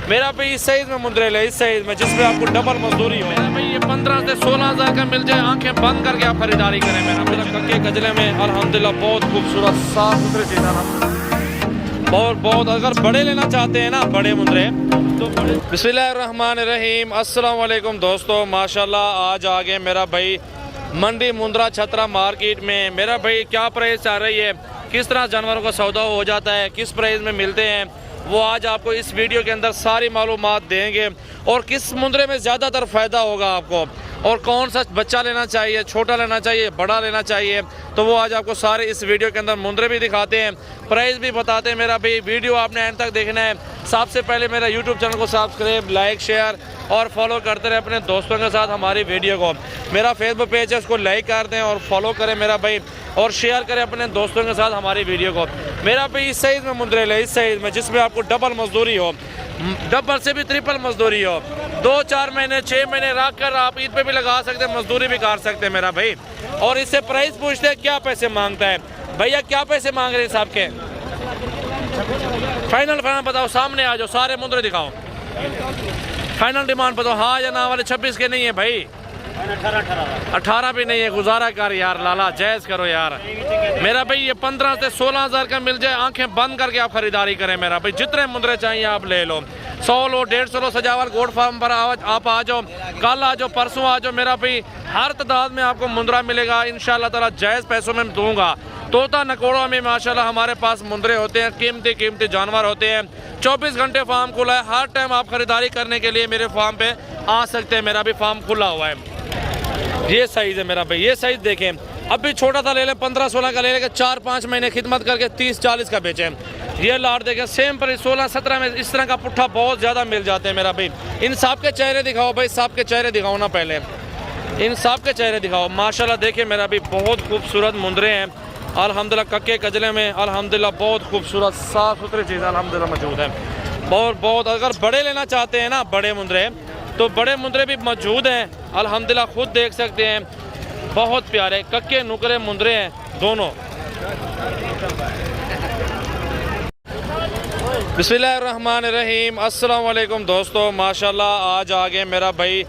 मेरा भाई इस साइज में मुंद्रे ले, इस साइज में जिसमें आपको डबल मजदूरी हो। मेरा भाई ये 15 से 16 हज़ार का मिल जाए, आंखें बंद करके आप खरीदारी करें। मेरा कक्के कजले में अल्हम्दुलिल्लाह बहुत खूबसूरत साफ सुथरे चीज़ बहुत अगर बड़े लेना चाहते हैं ना, बड़े मुंद्रे तो बिस्मिल्लाहिर्रहमानिर्रहीम। अस्सलाम वालेकुम दोस्तों, माशाल्लाह आज आ गए मेरा भाई मंडी मुंद्रा छतरा मार्केट में। मेरा भाई क्या प्राइस चल रही है, किस तरह जानवरों का सौदा हो जाता है, किस प्राइस में मिलते हैं, वो आज आपको इस वीडियो के अंदर सारी मालूमात देंगे। और किस मुंद्रे में ज़्यादातर फ़ायदा होगा आपको, और कौन सा बच्चा लेना चाहिए, छोटा लेना चाहिए, बड़ा लेना चाहिए, तो वो आज आपको सारे इस वीडियो के अंदर मुंद्रे भी दिखाते हैं, प्राइस भी बताते हैं। मेरा भाई वीडियो आपने एंड तक देखना है। सबसे पहले मेरा यूट्यूब चैनल को सब्सक्राइब, लाइक, शेयर और फॉलो करते रहे अपने दोस्तों के साथ हमारी वीडियो को। मेरा फेसबुक पेज है, उसको लाइक कर दें और फॉलो करें मेरा भाई, और शेयर करें अपने दोस्तों के साथ हमारी वीडियो को। मेरा भाई इस साइज़ में मुंद्रे ले, इस साइज़ में जिसमें आपको डबल मजदूरी हो, डबल से भी ट्रिपल मजदूरी हो। 2-4 महीने 6 महीने रख कर आप ईद पे भी लगा सकते हैं, मजदूरी भी कर सकते हैं मेरा भाई। और इससे प्राइस पूछते हैं क्या पैसे मांगता है भैया, क्या पैसे मांग रहे हैं साहब के? फाइनल बताओ, सामने आ जाओ, सारे मुंद्रे दिखाओ, फाइनल डिमांड बताओ, हाँ या ना वाले। 26 के नहीं है भाई, 18 भी नहीं है, गुजारा कर यार लाला, जायज़ करो यार। मेरा भाई ये 15 से 16 हज़ार का मिल जाए, आंखें बंद करके आप खरीदारी करें मेरा भाई। जितने मुंद्रे चाहिए आप ले लो, 100 लो, 150 लो। सजावल गोड फार्म पर आप आ जाओ, कल आ जाओ, परसों आ जाओ। मेरा भाई हर तादाद में आपको मुंद्रा मिलेगा इंशाल्लाह ताला, जायज़ पैसों में दूंगा। तोता नकोड़ों में माशाल्लाह हमारे पास मुंद्रे होते हैं, कीमती जानवर होते हैं। 24 घंटे फार्म खुला है, हर टाइम आप खरीदारी करने के लिए मेरे फार्म पे आ सकते हैं। मेरा भी फार्म खुला हुआ है। ये साइज़ है मेरा भाई, ये साइज़ देखें। अब भी छोटा सा ले लें, 15-16 का ले लेंगे, 4-5 महीने खिदमत करके 30-40 का बेचें। ये लाट देखें, सेम पर 16-17 में इस तरह का पुट्ठा बहुत ज़्यादा मिल जाते हैं मेरा भाई। इन सब के चेहरे दिखाओ भाई, सब के चेहरे दिखाओ ना, पहले इन सब के चेहरे दिखाओ। माशाल्लाह देखिए मेरा भाई बहुत खूबसूरत मुंद्रे हैं अल्हम्दुलिल्लाह। कक्के कजले में अल्हम्दुलिल्लाह बहुत खूबसूरत साफ़ सुथरी चीज़ अल्हम्दुलिल्लाह मौजूद है। बहुत अगर बड़े लेना चाहते हैं ना, बड़े मुंद्रे, तो बड़े मुंद्रे भी मौजूद हैं अल्हम्दुलिल्लाह। खुद देख सकते हैं, बहुत प्यारे कक्के नुकरे मुंद्रे हैं दोनों। बिस्मिल्लाहिर्रहमानिर्रहीम। अस्सलाम वालेकुम दोस्तों, माशाल्लाह आज आ गए मेरा भाई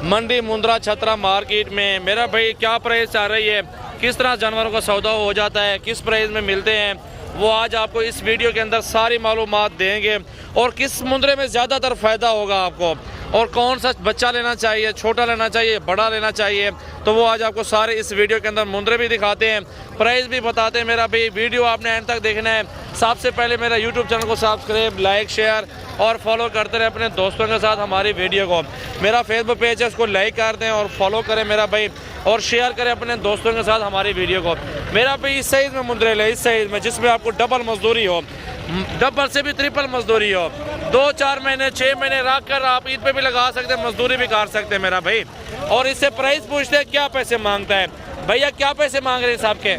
मंडी मुंद्रा छतरा मार्केट में। मेरा भाई क्या प्राइस चल रही है, किस तरह जानवरों का सौदा हो जाता है, किस प्राइस में मिलते हैं, वो आज आपको इस वीडियो के अंदर सारी मालूमात देंगे। और किस मुंद्रे में ज़्यादातर फ़ायदा होगा आपको, और कौन सा बच्चा लेना चाहिए, छोटा लेना चाहिए, बड़ा लेना चाहिए, तो वो आज आपको सारे इस वीडियो के अंदर मुंद्रे भी दिखाते हैं, प्राइस भी बताते हैं। मेरा भाई वीडियो आपने एंड तक देखना है। सबसे पहले मेरा यूट्यूब चैनल को सब्सक्राइब, लाइक, शेयर और फॉलो करते रहे अपने दोस्तों के साथ हमारी वीडियो को। मेरा फेसबुक पेज है, उसको लाइक कर दें और फॉलो करें मेरा भाई, और शेयर करें अपने दोस्तों के साथ हमारी वीडियो को। मेरा भाई इस साइज़ में मुंद्रे ले, इस साइज़ में जिसमें आपको डबल मजदूरी हो, डबल से भी ट्रिपल मजदूरी हो। 2-4 महीने 6 महीने रख कर आप ईद पे भी लगा सकते हैं, मजदूरी भी कर सकते हैं मेरा भाई। और इससे प्राइस पूछते हैं क्या पैसे मांगता है भैया, क्या पैसे मांग रहे हैं साहब के?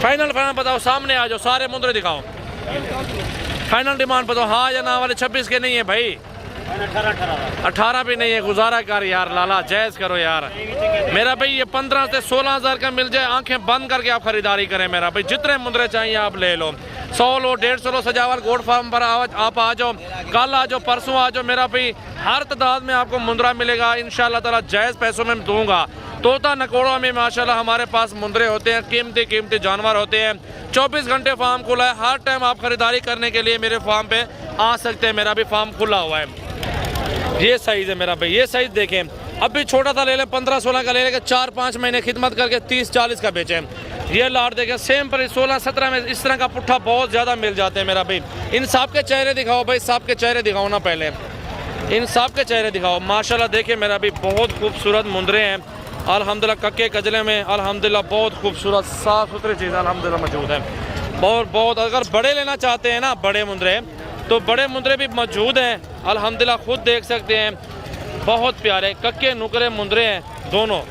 फाइनल बताओ, सामने आ जाओ, सारे मुंद्रे दिखाओ, फाइनल डिमांड बताओ, हाँ या ना वाले। 26 के नहीं है भाई, 18 भी नहीं है, गुजारा कर यार लाला, जायज़ करो यार। मेरा भाई ये 15 से 16 हज़ार का मिल जाए, आंखें बंद करके आप खरीदारी करें मेरा भाई। जितने मुंद्रे चाहिए आप ले लो, 100 लो, 150 लो। सजावल गोड फार्म पर आप आ जाओ, कल आ जाओ, परसों आ जाओ। मेरा भाई हर तादाद में आपको मुंद्रा मिलेगा इंशाल्लाह ताला, जायज़ पैसों में दूंगा। तोता नकोड़ों में माशाल्लाह हमारे पास मुंद्रे होते हैं, कीमती जानवर होते हैं। 24 घंटे फार्म खुला है, हर टाइम आप खरीदारी करने के लिए मेरे फार्म पे आ सकते हैं। मेरा भी फार्म खुला हुआ है। ये साइज़ है मेरा भाई, ये साइज़ देखें। अब भी छोटा सा ले लें, 15-16 का ले लेंगे, 4-5 महीने खिदमत करके 30-40 का बेचें। ये लाट देखें, सेम पर 16-17 में इस तरह का पुट्ठा बहुत ज़्यादा मिल जाते हैं मेरा भाई। इन सब के चेहरे दिखाओ भाई, सब के चेहरे दिखाओ ना, पहले इन सब के चेहरे दिखाओ। माशाल्लाह देखिए मेरा भाई बहुत खूबसूरत मुंद्रे हैं अल्हम्दुलिल्लाह। कक्के कजले में अल्हम्दुलिल्लाह बहुत खूबसूरत साफ़ सुथरी चीज़ अल्हम्दुलिल्लाह मौजूद है। बहुत अगर बड़े लेना चाहते हैं ना, बड़े मुंद्रे, तो बड़े मुंद्रे भी मौजूद हैं अल्हम्दुलिल्लाह। खुद देख सकते हैं, बहुत प्यारे कक्के नुकरे मुंद्रे हैं दोनों।